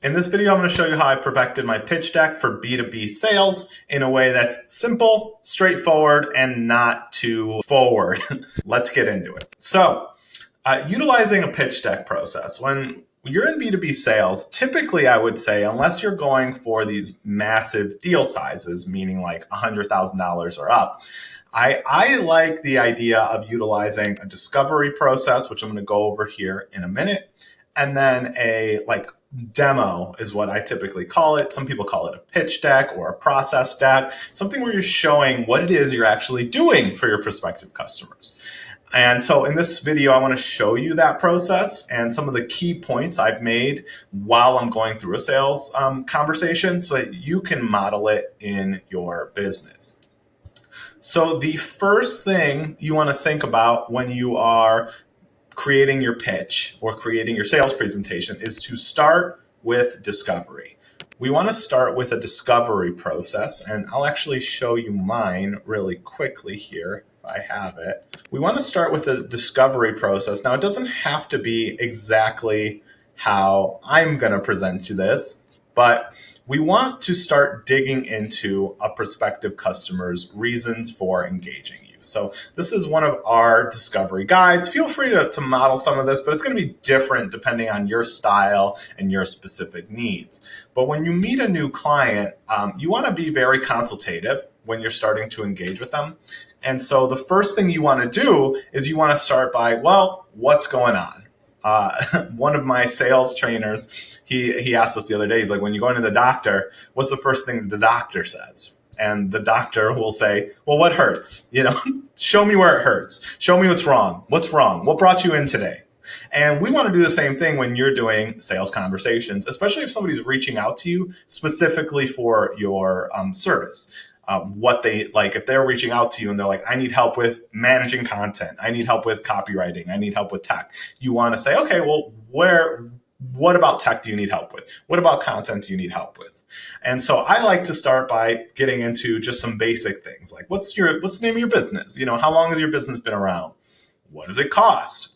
In this video, I'm going to show you how I perfected my pitch deck for B2B sales in a way that's simple, straightforward, and not too forward. Let's get into it. So, utilizing a pitch deck process. When you're in B2B sales, typically I would say, unless you're going for these massive deal sizes, meaning like $100,000 or up, I like the idea of utilizing a discovery process, which I'm going to go over here in a minute, and then a demo is what I typically call it. Some people call it a pitch deck or a process deck, something where you're showing what it is you're actually doing for your prospective customers. And so in this video, I want to show you that process and some of the key points I've made while I'm going through a sales conversation so that you can model it in your business. So the first thing you want to think about when you are creating your pitch or creating your sales presentation is to start with discovery. We want to start with a discovery process, and I'll actually show you mine really quickly here if I have it. We want to start with a discovery process. Now, it doesn't have to be exactly how I'm going to present you this, but we want to start digging into a prospective customer's reasons for engaging you. So this is one of our discovery guides. Feel free to model some of this, but it's going to be different depending on your style and your specific needs. But when you meet a new client, you want to be very consultative when you're starting to engage with them. And so the first thing you want to do is you want to start by, well, what's going on? One of my sales trainers, he asked us the other day, he's like, when you go into the doctor, what's the first thing the doctor says? And the doctor will say, well, what hurts? Show me where it hurts. Show me what's wrong. What's wrong? What brought you in today? And we want to do the same thing when you're doing sales conversations, especially if somebody's reaching out to you specifically for your service. What they like, if they're reaching out to you and they're like, I need help with managing content. I need help with copywriting. I need help with tech. You want to say, okay, well, what about tech do you need help with? What about content do you need help with? And so I like to start by getting into just some basic things like what's the name of your business? How long has your business been around? What does it cost?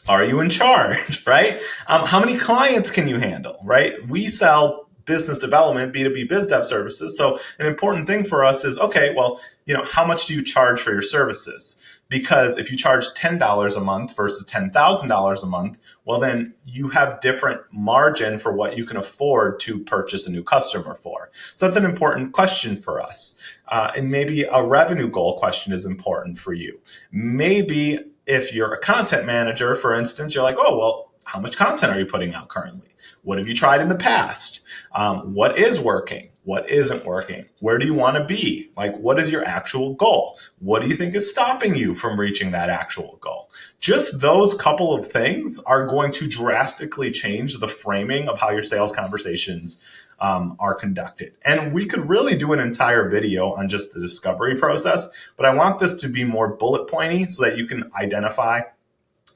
Are you in charge, right? How many clients can you handle, right? We sell business development, B2B biz dev services. So an important thing for us is, okay, well, how much do you charge for your services? Because if you charge $10 a month versus $10,000 a month, well, then you have different margin for what you can afford to purchase a new customer for. So that's an important question for us. And maybe a revenue goal question is important for you. Maybe if you're a content manager, for instance, you're like, oh, well, how much content are you putting out currently? What have you tried in the past? What is working? What isn't working? Where do you want to be? Like, what is your actual goal? What do you think is stopping you from reaching that actual goal? Just those couple of things are going to drastically change the framing of how your sales conversations are conducted. And we could really do an entire video on just the discovery process, but I want this to be more bullet pointy so that you can identify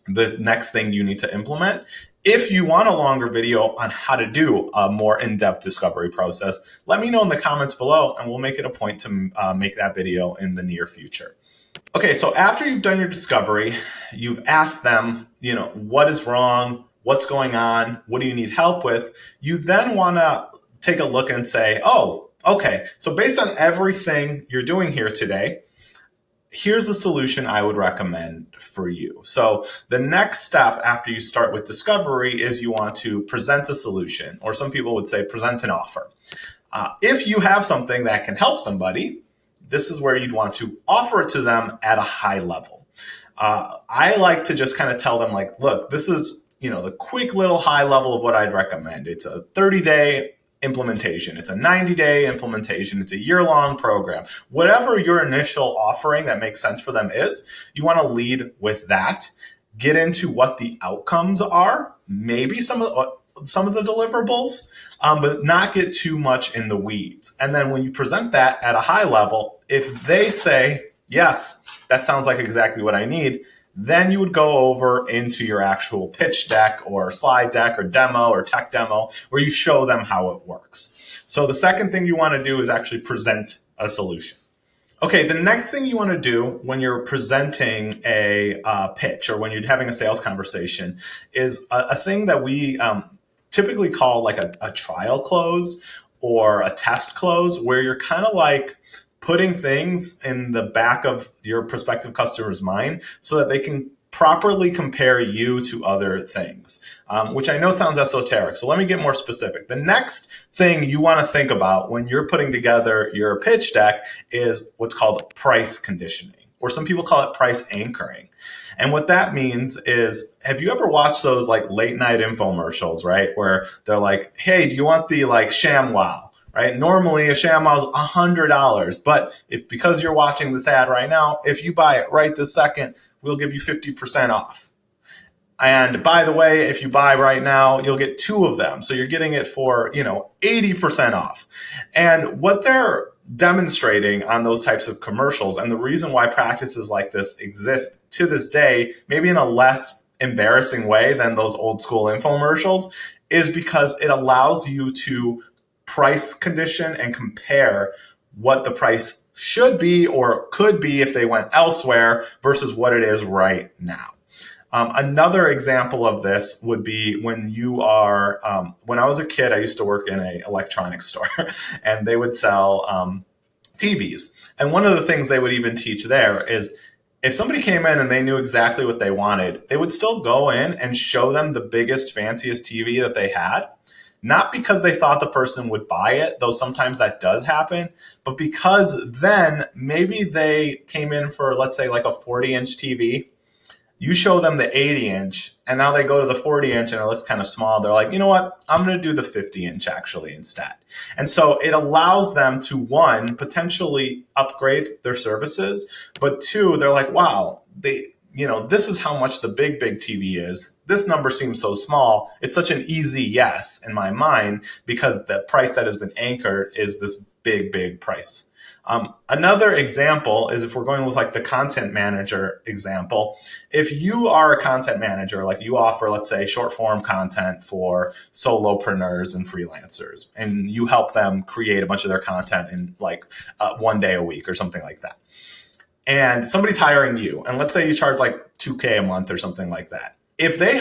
the next thing you need to implement. If you want a longer video on how to do a more in-depth discovery process, let me know in the comments below and we'll make it a point to make that video in the near future. Okay, so after you've done your discovery, you've asked them, what is wrong? What's going on? What do you need help with? You then want to take a look and say, oh, okay, so based on everything you're doing here today, here's the solution I would recommend for you. So the next step after you start with discovery is you want to present a solution, or some people would say present an offer. If you have something that can help somebody, this is where you'd want to offer it to them at a high level. I like to just kind of tell them like, look, this is, the quick little high level of what I'd recommend. It's a 30-day implementation. It's a 90-day implementation. It's a year-long program. Whatever your initial offering that makes sense for them is, you want to lead with that. Get into what the outcomes are, maybe some of the deliverables, but not get too much in the weeds. And then when you present that at a high level, if they say, yes, that sounds like exactly what I need, then you would go over into your actual pitch deck or slide deck or demo or tech demo where you show them how it works. So the second thing you want to do is actually present a solution. Okay, the next thing you want to do when you're presenting a pitch or when you're having a sales conversation is a thing that we typically called like a trial close or a test close, where you're kind of like putting things in the back of your prospective customer's mind so that they can properly compare you to other things, which I know sounds esoteric. So let me get more specific. The next thing you want to think about when you're putting together your pitch deck is what's called price conditioning, or some people call it price anchoring. And what that means is, have you ever watched those like late night infomercials, right? Where they're like, hey, do you want the like ShamWow? Right? Normally a ShamWow is $100, but because you're watching this ad right now, if you buy it right this second, we'll give you 50% off. And by the way, if you buy right now, you'll get 2 of them. So you're getting it for, 80% off. And what they're demonstrating on those types of commercials, and the reason why practices like this exist to this day, maybe in a less embarrassing way than those old school infomercials, is because it allows you to price condition and compare what the price should be or could be if they went elsewhere versus what it is right now. Another example of this would be when you are, when I was a kid, I used to work in an electronics store and they would sell TVs. And one of the things they would even teach there is if somebody came in and they knew exactly what they wanted, they would still go in and show them the biggest, fanciest TV that they had. Not because they thought the person would buy it, though sometimes that does happen, but because then maybe they came in for, let's say, like a 40-inch TV. You show them the 80-inch, and now they go to the 40-inch and it looks kind of small. They're like, you know what? I'm going to do the 50-inch actually instead. And so it allows them to, one, potentially upgrade their services, but 2, they're like, wow, this is how much the big TV is. This number seems so small. It's such an easy yes in my mind because the price that has been anchored is this big price. Another example is if we're going with like the content manager example, if you are a content manager, like you offer, let's say, short form content for solopreneurs and freelancers, and you help them create a bunch of their content in like 1 day a week or something like that. And somebody's hiring you, and let's say you charge like $2,000 a month or something like that. If they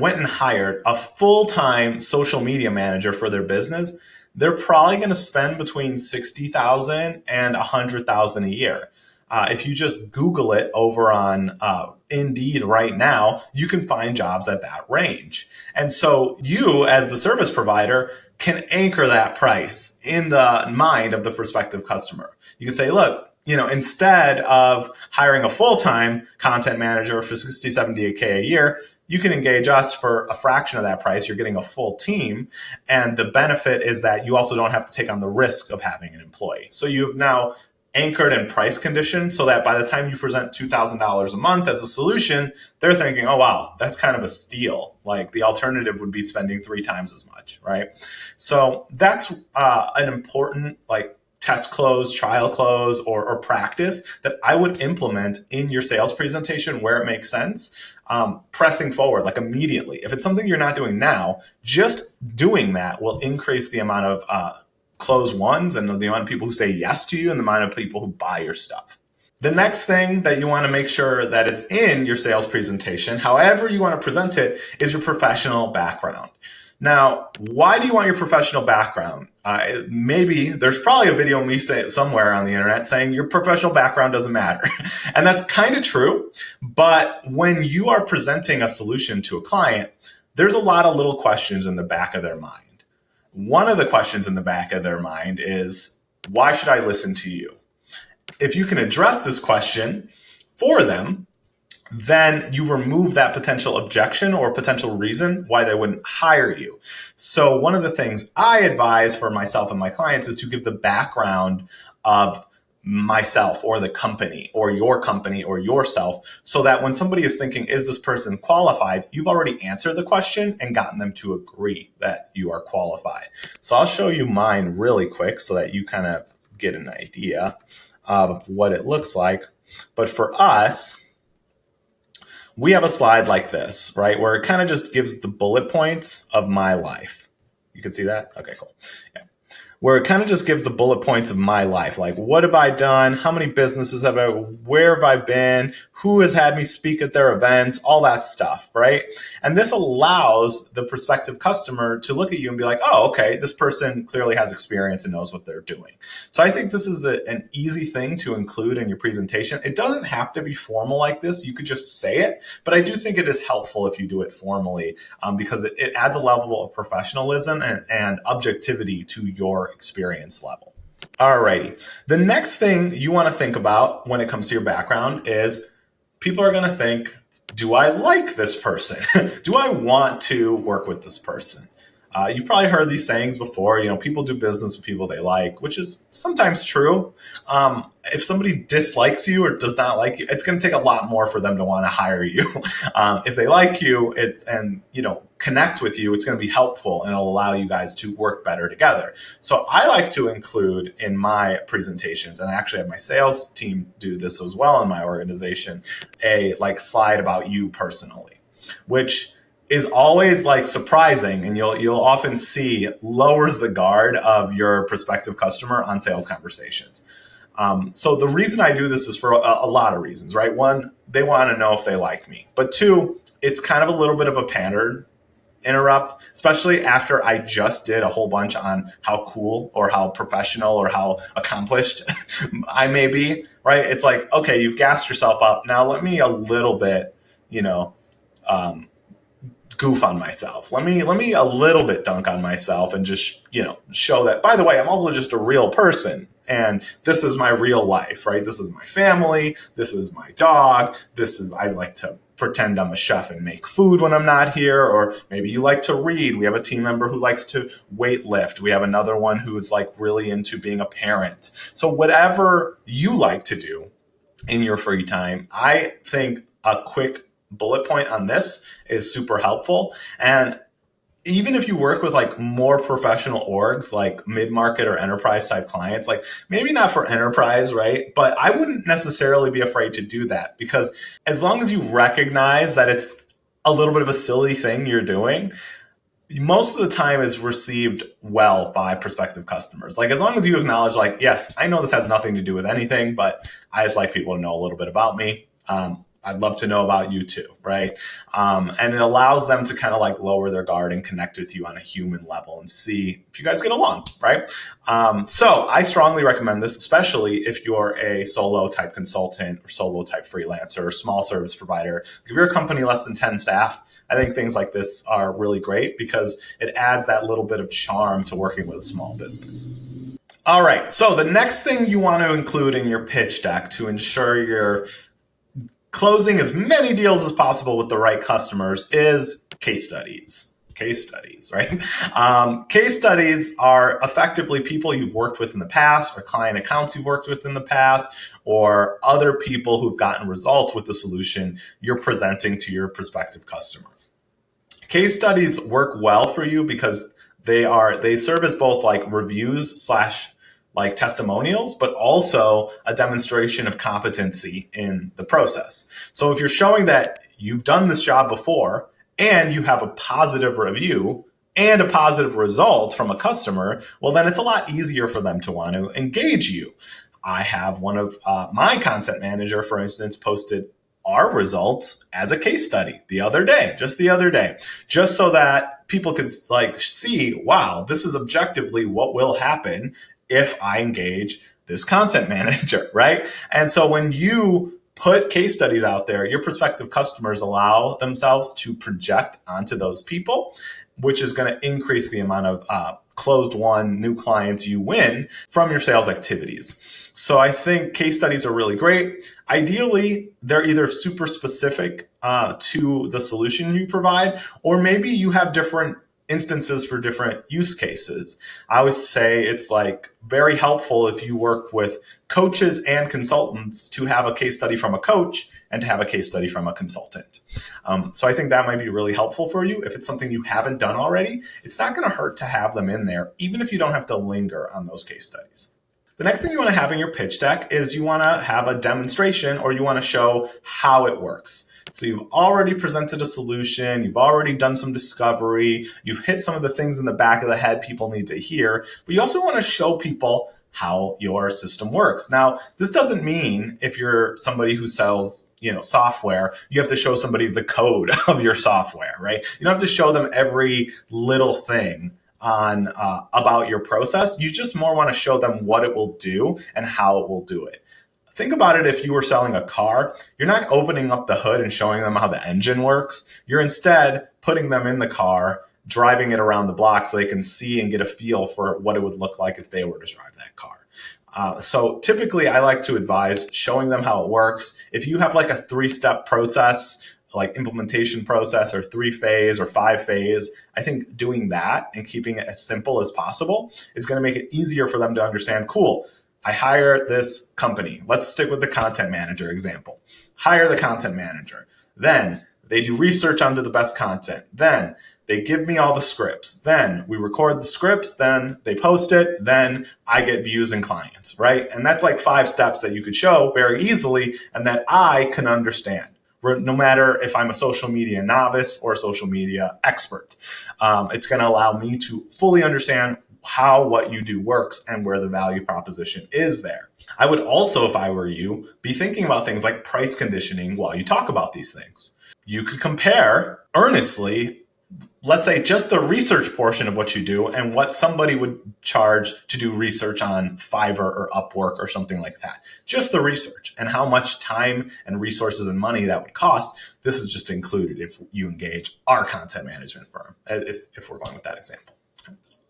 went and hired a full-time social media manager for their business, they're probably going to spend between $60,000 and $100,000 a year. If you just Google it over on Indeed right now, you can find jobs at that range. And so you, as the service provider, can anchor that price in the mind of the prospective customer. You can say, look, instead of hiring a full-time content manager for $60,000, $70,000 a year, you can engage us for a fraction of that price. You're getting a full team. And the benefit is that you also don't have to take on the risk of having an employee. So you've now anchored and price conditioned so that by the time you present $2,000 a month as a solution, they're thinking, oh, wow, that's kind of a steal. Like the alternative would be spending 3 times as much, right? So that's an important test close, trial close, or practice that I would implement in your sales presentation where it makes sense, pressing forward like immediately. If it's something you're not doing now, just doing that will increase the amount of closed ones and the amount of people who say yes to you and the amount of people who buy your stuff. The next thing that you want to make sure that is in your sales presentation, however you want to present it, is your professional background. Now, why do you want your professional background? Maybe there's probably a video of me somewhere on the internet saying your professional background doesn't matter. And that's kind of true. But when you are presenting a solution to a client, there's a lot of little questions in the back of their mind. One of the questions in the back of their mind is, why should I listen to you? If you can address this question for them, then you remove that potential objection or potential reason why they wouldn't hire you. So one of the things I advise for myself and my clients is to give the background of myself or the company or yourself, so that when somebody is thinking, is this person qualified? You've already answered the question and gotten them to agree that you are qualified. So I'll show you mine really quick so that you kind of get an idea of what it looks like. But for us, we have a slide like this, right? Where it kind of just gives the bullet points of my life. You can see that? Okay, cool. Yeah. where it kind of just gives the bullet points of my life. Like, what have I done? How many businesses have I, where have I been? Who has had me speak at their events? All that stuff, right? And this allows the prospective customer to look at you and be like, oh, okay, this person clearly has experience and knows what they're doing. So I think this is an easy thing to include in your presentation. It doesn't have to be formal like this. You could just say it, but I do think it is helpful if you do it formally, because it adds a level of professionalism and objectivity to your experience level. Alrighty. The next thing you want to think about when it comes to your background is people are going to think, do I like this person? Do I want to work with this person? You've probably heard these sayings before. People do business with people they like, which is sometimes true. If somebody dislikes you or does not like you, it's going to take a lot more for them to want to hire you. If they like you and connect with you, it's going to be helpful and it'll allow you guys to work better together. So I like to include in my presentations, and I actually have my sales team do this as well in my organization, a slide about you personally, which is always surprising, and you'll often see lowers the guard of your prospective customer on sales conversations. So the reason I do this is for a lot of reasons, right? One, they want to know if they like me, but two, it's kind of a little bit of a pattern interrupt, especially after I just did a whole bunch on how cool or how professional or how accomplished I may be, right? It's like, okay, you've gassed yourself up. Now let me a little bit, goof on myself. Let me a little bit dunk on myself and just, show that, by the way, I'm also just a real person. And this is my real life, right? This is my family. This is my dog. I like to pretend I'm a chef and make food when I'm not here. Or maybe you like to read. We have a team member who likes to weight lift. We have another one who is really into being a parent. So whatever you like to do in your free time, I think a quick bullet point on this is super helpful. And even if you work with more professional orgs, like mid-market or enterprise type clients, maybe not for enterprise, right? But I wouldn't necessarily be afraid to do that, because as long as you recognize that it's a little bit of a silly thing you're doing, most of the time is received well by prospective customers. As long as you acknowledge, yes, I know this has nothing to do with anything, but I just like people to know a little bit about me. I'd love to know about you too, right? And it allows them to kind of lower their guard and connect with you on a human level and see if you guys get along, right? So I strongly recommend this, especially if you're a solo type consultant or solo type freelancer or small service provider. If you're a company less than 10 staff, I think things like this are really great because it adds that little bit of charm to working with a small business. All right, so the next thing you want to include in your pitch deck to ensure you're closing as many deals as possible with the right customers is case studies. Case studies, right? Case studies are effectively people you've worked with in the past, or client accounts you've worked with in the past, or other people who've gotten results with the solution you're presenting to your prospective customer. Case studies work well for you because they serve as both reviews / testimonials, but also a demonstration of competency in the process. So if you're showing that you've done this job before and you have a positive review and a positive result from a customer, well, then it's a lot easier for them to want to engage you. I have one of my content manager, for instance, posted our results as a case study the other day, just so that people could see, wow, this is objectively what will happen if I engage this content manager, right? And so when you put case studies out there, your prospective customers allow themselves to project onto those people, which is going to increase the amount of closed-won new clients you win from your sales activities. So I think case studies are really great. Ideally, they're either super specific to the solution you provide, or maybe you have different instances for different use cases. I always say it's very helpful if you work with coaches and consultants to have a case study from a coach and to have a case study from a consultant. So I think that might be really helpful for you. If it's something you haven't done already, it's not going to hurt to have them in there, even if you don't have to linger on those case studies. The next thing you want to have in your pitch deck is you want to have a demonstration, or you want to show how it works. So you've already presented a solution, you've already done some discovery, you've hit some of the things in the back of the head people need to hear, but you also want to show people how your system works. Now, this doesn't mean if you're somebody who sells, software, you have to show somebody the code of your software, right? You don't have to show them every little thing on about your process. You just more want to show them what it will do and how it will do it. Think about it if you were selling a car. You're not opening up the hood and showing them how the engine works. You're instead putting them in the car, driving it around the block so they can see and get a feel for what it would look like if they were to drive that car. So typically I like to advise showing them how it works. If you have like a 3-step process, like implementation process or 3-phase or 5-phase, I think doing that and keeping it as simple as possible is going to make it easier for them to understand, cool, I hire this company. Let's stick with the content manager example. Hire the content manager. Then they do research onto the best content. Then they give me all the scripts. Then we record the scripts. Then they post it. Then I get views and clients, right? And that's like 5 steps that you could show very easily and that I can understand. No matter if I'm a social media novice or a social media expert, it's going to allow me to fully understand how what you do works and where the value proposition is there. I would also, if I were you, be thinking about things like price conditioning while you talk about these things. You could compare earnestly, let's say, just the research portion of what you do and what somebody would charge to do research on Fiverr or Upwork or something like that. Just the research and how much time and resources and money that would cost. This is just included if you engage our content management firm, if we're going with that example.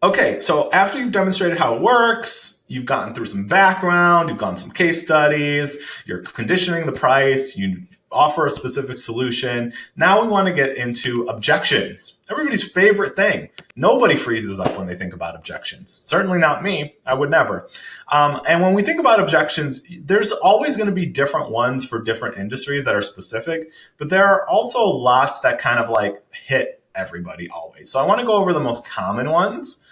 Okay, so after you've demonstrated how it works, you've gotten through some background, you've gone some case studies, you're conditioning the price, you offer a specific solution. Now we want to get into objections. Everybody's favorite thing. Nobody freezes up when they think about objections. Certainly not me. I would never. And when we think about objections, there's always going to be different ones for different industries that are specific, but there are also lots that kind of like hit everybody always. So I want to go over the most common ones.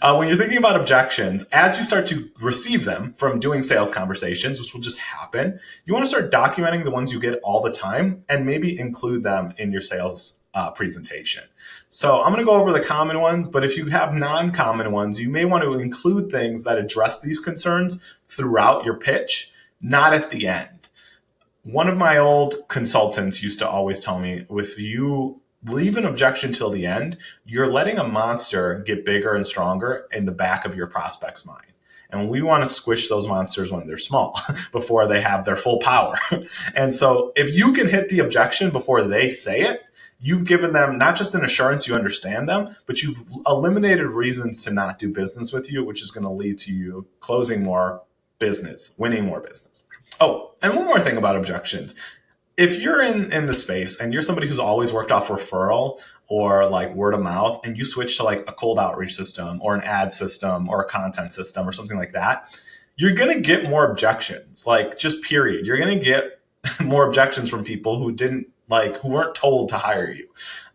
When you're thinking about objections, as you start to receive them from doing sales conversations, which will just happen, you want to start documenting the ones you get all the time and maybe include them in your sales presentation. So I'm going to go over the common ones, but if you have non-common ones, you may want to include things that address these concerns throughout your pitch, not at the end. One of my old consultants used to always tell me, if you leave an objection till the end, you're letting a monster get bigger and stronger in the back of your prospect's mind. And we want to squish those monsters when they're small before they have their full power. And so if you can hit the objection before they say it, you've given them not just an assurance you understand them, but you've eliminated reasons to not do business with you, which is going to lead to you closing more business, winning more business. Oh, and one more thing about objections. If you're in the space and you're somebody who's always worked off referral or like word of mouth, and you switch to like a cold outreach system or an ad system or a content system or something like that, you're going to get more objections, like just period. You're going to get more objections from people who who weren't told to hire you.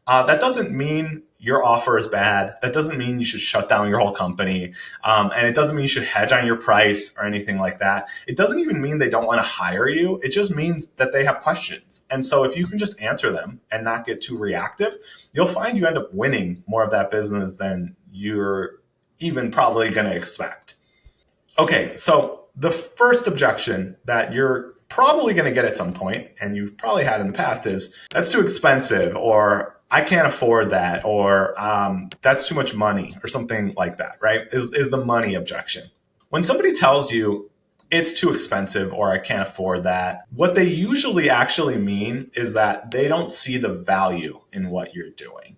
That doesn't mean your offer is bad. That doesn't mean you should shut down your whole company. And it doesn't mean you should hedge on your price or anything like that. It doesn't even mean they don't want to hire you. It just means that they have questions. And so if you can just answer them and not get too reactive, you'll find you end up winning more of that business than you're even probably going to expect. Okay, so the first objection that you're probably going to get at some point, and you've probably had in the past, is that's too expensive, or I can't afford that, or that's too much money, or something like that, right? Is the money objection. When somebody tells you it's too expensive or I can't afford that, what they usually actually mean is that they don't see the value in what you're doing.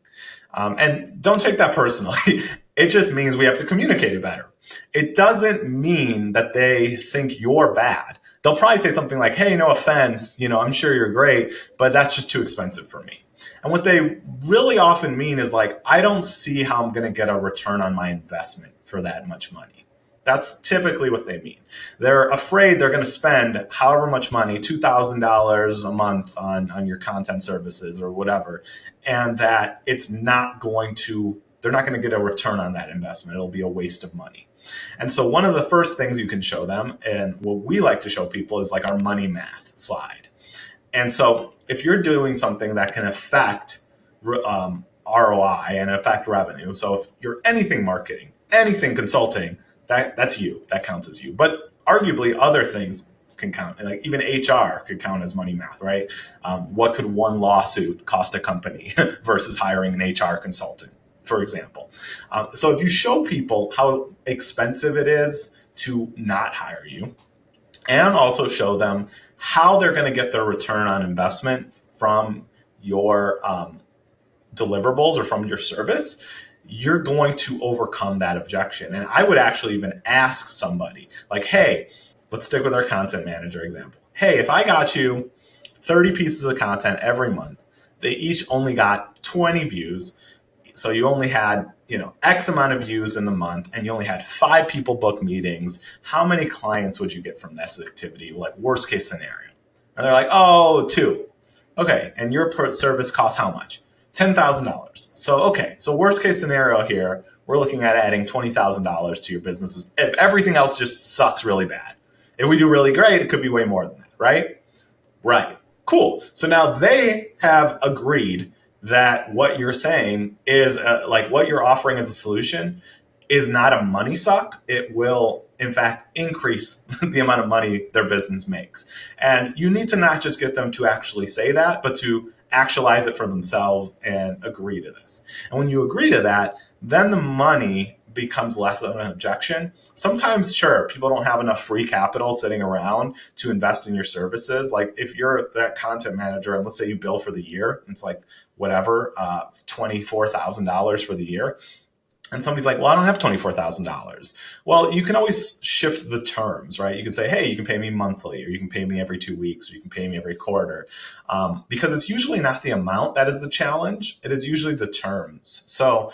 And don't take that personally. It just means we have to communicate it better. It doesn't mean that they think you're bad. They'll probably say something like, hey, no offense, I'm sure you're great, but that's just too expensive for me. And what they really often mean is like, I don't see how I'm going to get a return on my investment for that much money. That's typically what they mean. They're afraid they're going to spend however much money, $2,000 a month on your content services or whatever, and that they're not going to get a return on that investment. It'll be a waste of money. And so one of the first things you can show them, and what we like to show people, is like our money math slide. And so if you're doing something that can affect ROI and affect revenue, so if you're anything marketing, anything consulting, that's you. That counts as you. But arguably, other things can count. Like even HR could count as money math, right? What could one lawsuit cost a company versus hiring an HR consultant, for example? So if you show people how expensive it is to not hire you, and also show them how they're going to get their return on investment from your deliverables or from your service, you're going to overcome that objection. And I would actually even ask somebody like, hey, let's stick with our content manager example. Hey, if I got you 30 pieces of content every month, they each only got 20 views. So you only had, X amount of views in the month, and you only had 5 people book meetings. How many clients would you get from this activity? Like worst case scenario. And they're like, oh, 2. Okay. And your service costs how much? $10,000. So worst case scenario here, we're looking at adding $20,000 to your businesses if everything else just sucks really bad. If we do really great, it could be way more than that, right? Right. Cool. So now they have agreed that what you're saying is like what you're offering as a solution is not a money suck. It will, in fact, increase the amount of money their business makes. And you need to not just get them to actually say that, but to actualize it for themselves and agree to this. And when you agree to that, then the money becomes less of an objection. Sometimes, sure, people don't have enough free capital sitting around to invest in your services. Like if you're that content manager and let's say you bill for the year, it's like whatever, $24,000 for the year. And somebody's like, well, I don't have $24,000. Well, you can always shift the terms, right? You can say, hey, you can pay me monthly, or you can pay me every 2 weeks, or you can pay me every quarter. Because it's usually not the amount that is the challenge. It is usually the terms. So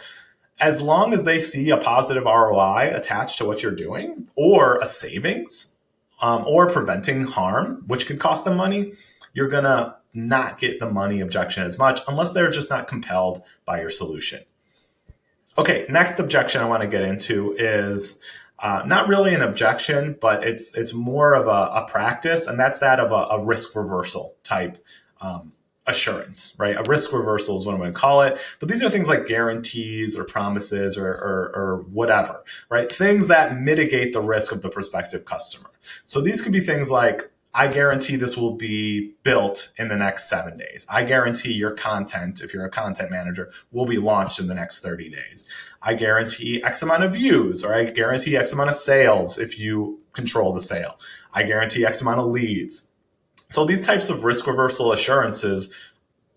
as long as they see a positive ROI attached to what you're doing, or a savings, or preventing harm, which could cost them money, you're going to not get the money objection as much unless they're just not compelled by your solution. Okay, next objection I want to get into is not really an objection, but it's more of a practice, and that's that of a risk reversal type assurance, right? A risk reversal is what I'm going to call it. But these are things like guarantees or promises or whatever, right? Things that mitigate the risk of the prospective customer. So these could be things like, I guarantee this will be built in the next 7 days. I guarantee your content, if you're a content manager, will be launched in the next 30 days. I guarantee X amount of views, or I guarantee X amount of sales if you control the sale. I guarantee X amount of leads. So these types of risk reversal assurances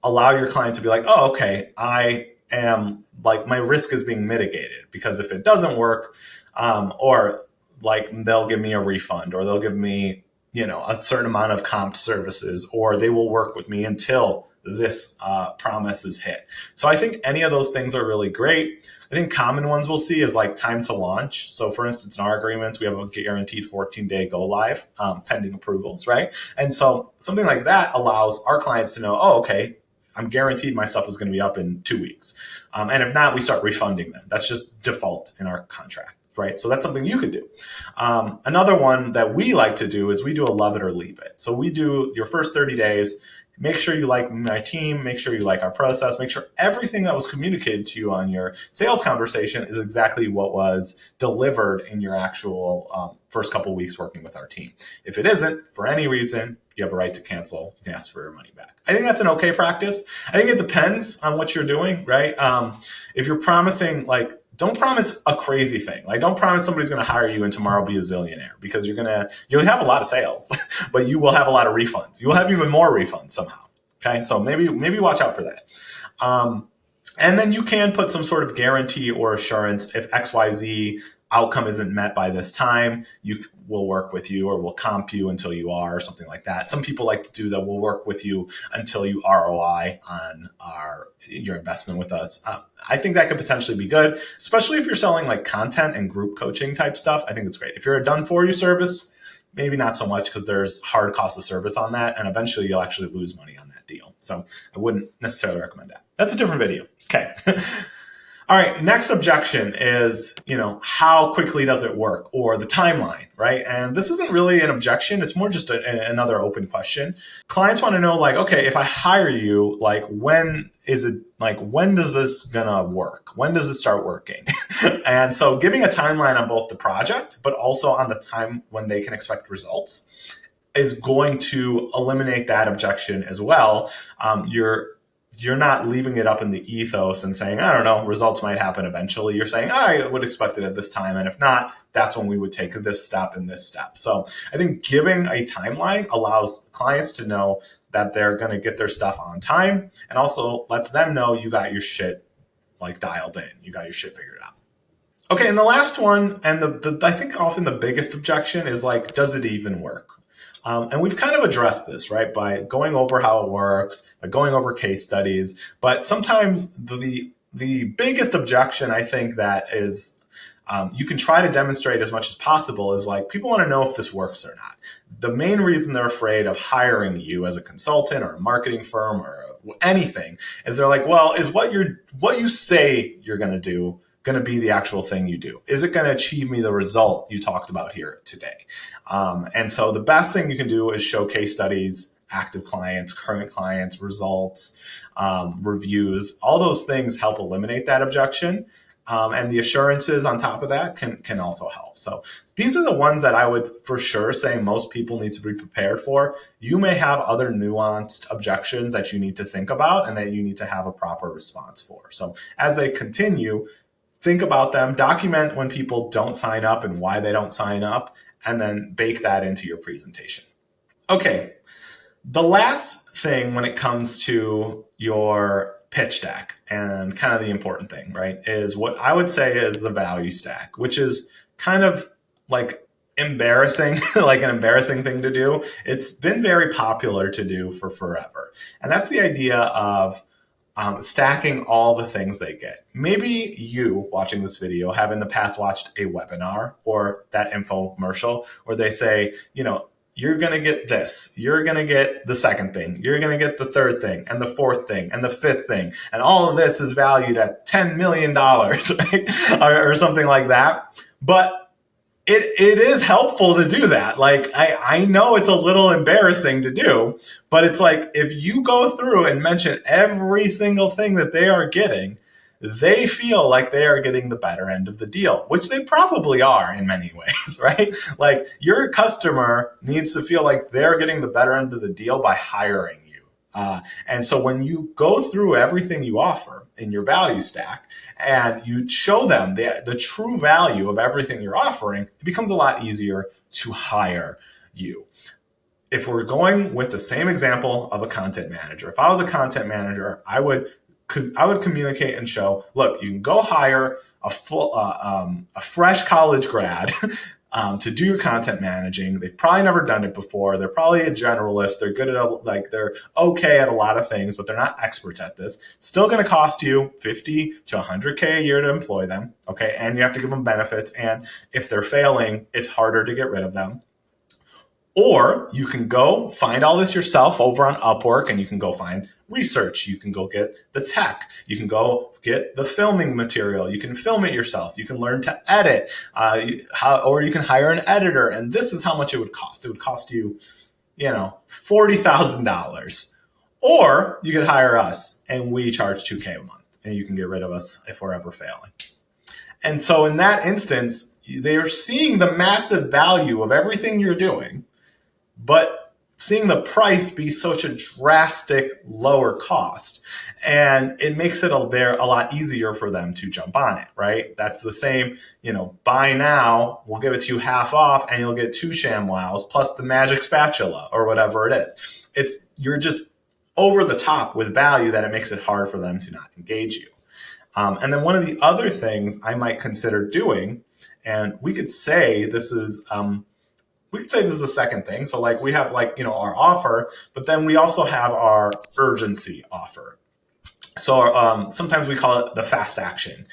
allow your client to be like, oh, okay, I am like, my risk is being mitigated, because if it doesn't work, or like they'll give me a refund, or they'll give me a certain amount of comped services, or they will work with me until this promise is hit. So I think any of those things are really great. I think common ones we'll see is like time to launch. So for instance, in our agreements, we have a guaranteed 14-day go live, pending approvals, right? And so something like that allows our clients to know, oh, okay, I'm guaranteed my stuff is going to be up in 2 weeks. And if not, we start refunding them. That's just default in our contract. Right. So that's something you could do. Another one that we like to do is we do a love it or leave it. So we do your first 30 days. Make sure you like my team. Make sure you like our process. Make sure everything that was communicated to you on your sales conversation is exactly what was delivered in your actual first couple of weeks working with our team. If it isn't, for any reason, you have a right to cancel. You can ask for your money back. I think that's an okay practice. I think it depends on what you're doing, right? If you're promising, like, don't promise a crazy thing. Like, don't promise somebody's going to hire you and tomorrow be a zillionaire, because you'll have a lot of sales, but you will have a lot of refunds. You will have even more refunds somehow. Okay. So maybe watch out for that. And then you can put some sort of guarantee or assurance if XYZ outcome isn't met by this time, we'll work with you, or we'll comp you until you are, or something like that. Some people like to do that. We'll work with you until you ROI on your investment with us. I think that could potentially be good, especially if you're selling like content and group coaching type stuff. I think it's great. If you're a done for you service, maybe not so much, because there's hard cost of service on that, and eventually you'll actually lose money on that deal. So I wouldn't necessarily recommend that. That's a different video. Okay. All right, next objection is, how quickly does it work, or the timeline, right? And this isn't really an objection. It's more just another open question. Clients want to know, like, okay, if I hire you, like, when does this gonna work? When does it start working? And so giving a timeline on both the project, but also on the time when they can expect results is going to eliminate that objection as well. You're not leaving it up in the ethos and saying, I don't know, results might happen eventually. You're saying, I would expect it at this time. And if not, that's when we would take this step and this step. So I think giving a timeline allows clients to know that they're going to get their stuff on time, and also lets them know you got your shit like dialed in. You got your shit figured out. Okay, and the last one, and I think often the biggest objection is like, does it even work? And we've kind of addressed this, right, by going over how it works, by going over case studies. But sometimes the biggest objection, I think, that is you can try to demonstrate as much as possible is like, people want to know if this works or not. The main reason they're afraid of hiring you as a consultant or a marketing firm or anything is they're like, well, is what you say you're going to do going to be the actual thing you do? Is it going to achieve me the result you talked about here today? And so the best thing you can do is show case studies, active clients, current clients, results, reviews. All those things help eliminate that objection. And the assurances on top of that can also help. So these are the ones that I would for sure say most people need to be prepared for. You may have other nuanced objections that you need to think about and that you need to have a proper response for. So as they continue, think about them, document when people don't sign up and why they don't sign up, and then bake that into your presentation. Okay, the last thing when it comes to your pitch deck, and kind of the important thing, right, is what I would say is the value stack, which is kind of like embarrassing, like an embarrassing thing to do. It's been very popular to do for forever. And that's the idea of stacking all the things they get. Maybe you watching this video have in the past watched a webinar or that infomercial where they say, you're going to get this, you're going to get the second thing, you're going to get the third thing and the fourth thing and the fifth thing. And all of this is valued at $10 million, right? or something like that. But it is helpful to do that. Like, I know it's a little embarrassing to do, but it's like, if you go through and mention every single thing that they are getting, they feel like they are getting the better end of the deal, which they probably are in many ways, right? Like, your customer needs to feel like they're getting the better end of the deal by hiring you. And so when you go through everything you offer in your value stack and you show them the true value of everything you're offering, it becomes a lot easier to hire you. If we're going with the same example of a content manager, if I was a content manager, I would communicate and show, look, you can go hire a fresh college grad to do your content managing. They've probably never done it before. They're probably a generalist. They're good at they're okay at a lot of things, but they're not experts at this. Still going to cost you $50 to $100K a year to employ them. Okay. And you have to give them benefits. And if they're failing, it's harder to get rid of them. Or you can go find all this yourself over on Upwork, and you can go find research. You can go get the tech. You can go get the filming material. You can film it yourself. You can learn to edit, or you can hire an editor. And this is how much it would cost. It would cost you, $40,000. Or you could hire us, and we charge $2K a month, and you can get rid of us if we're ever failing. And so in that instance, they are seeing the massive value of everything you're doing, but seeing the price be such a drastic lower cost. And it makes it a lot easier for them to jump on it, right? That's the same, buy now, we'll give it to you half off, and you'll get 2 ShamWows plus the magic spatula or whatever it is. You're just over the top with value that it makes it hard for them to not engage you. And then one of the other things I might consider doing, and we could say this is the second thing. So like we have our offer, but then we also have our urgency offer. So sometimes we call it the fast action,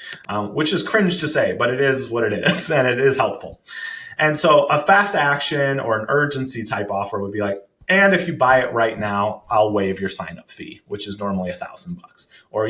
which is cringe to say, but it is what it is, and it is helpful. And so a fast action or an urgency type offer would be like, And if you buy it right now, I'll waive your sign-up fee, which is normally $1,000. Or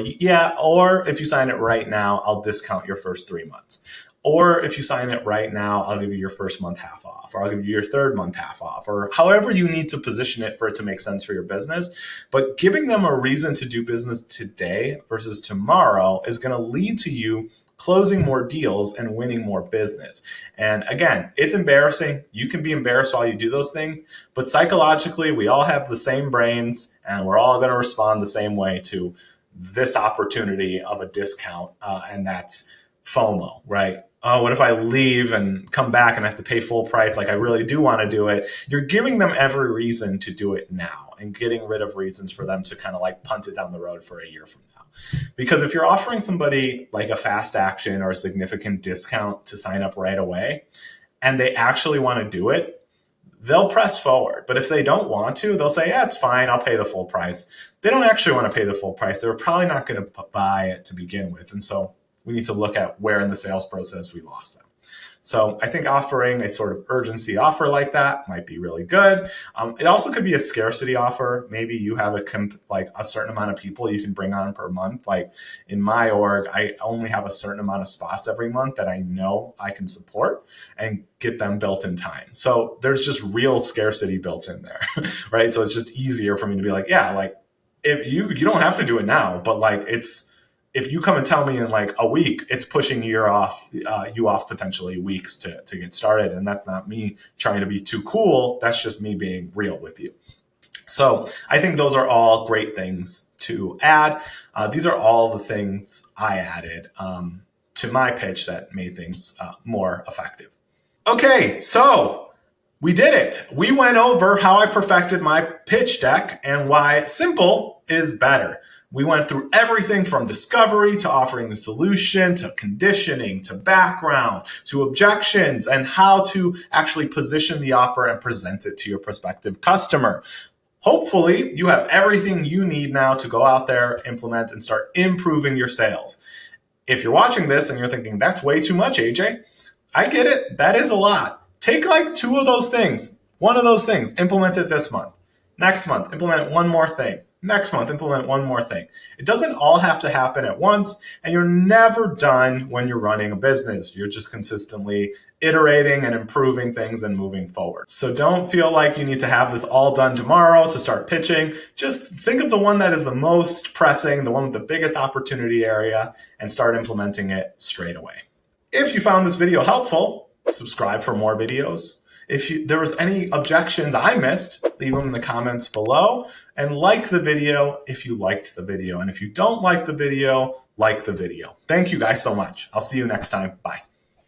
if you sign it right now, I'll discount your first 3 months. Or if you sign it right now, I'll give you your first month half off, or I'll give you your third month half off, or however you need to position it for it to make sense for your business. But giving them a reason to do business today versus tomorrow is going to lead to you closing more deals and winning more business. And again, it's embarrassing. You can be embarrassed while you do those things, but psychologically, we all have the same brains and we're all going to respond the same way to this opportunity of a discount. And that's FOMO, right? Oh, what if I leave and come back and I have to pay full price? Like I really do want to do it. You're giving them every reason to do it now and getting rid of reasons for them to kind of like punt it down the road for a year from now. Because if you're offering somebody like a fast action or a significant discount to sign up right away and they actually want to do it, they'll press forward. But if they don't want to, they'll say, yeah, it's fine. I'll pay the full price. They don't actually want to pay the full price. They're probably not going to buy it to begin with. And so we need to look at where in the sales process we lost them. So I think offering a sort of urgency offer like that might be really good. It also could be a scarcity offer. Maybe you have a certain amount of people you can bring on per month. Like in my org, I only have a certain amount of spots every month that I know I can support and get them built in time. So there's just real scarcity built in there, right? So it's just easier for me to be like, yeah, like if you don't have to do it now, but like if you come and tell me in like a week, it's pushing you off potentially weeks to get started. And that's not me trying to be too cool. That's just me being real with you. So I think those are all great things to add. These are all the things I added to my pitch that made things more effective. Okay, so we did it. We went over how I perfected my pitch deck and why simple is better. We went through everything from discovery to offering the solution to conditioning to background to objections and how to actually position the offer and present it to your prospective customer. Hopefully, you have everything you need now to go out there, implement, and start improving your sales. If you're watching this and you're thinking, that's way too much, AJ, I get it. That is a lot. Take like 2 of those things, 1 of those things, implement it this month. Next month, implement 1 more thing. Next month, implement 1 more thing. It doesn't all have to happen at once, and you're never done when you're running a business. You're just consistently iterating and improving things and moving forward. So don't feel like you need to have this all done tomorrow to start pitching. Just think of the one that is the most pressing, the one with the biggest opportunity area, and start implementing it straight away. If you found this video helpful, subscribe for more videos. If there was any objections I missed, leave them in the comments below and like the video if you liked the video. And if you don't like the video, like the video. Thank you guys so much. I'll see you next time. Bye.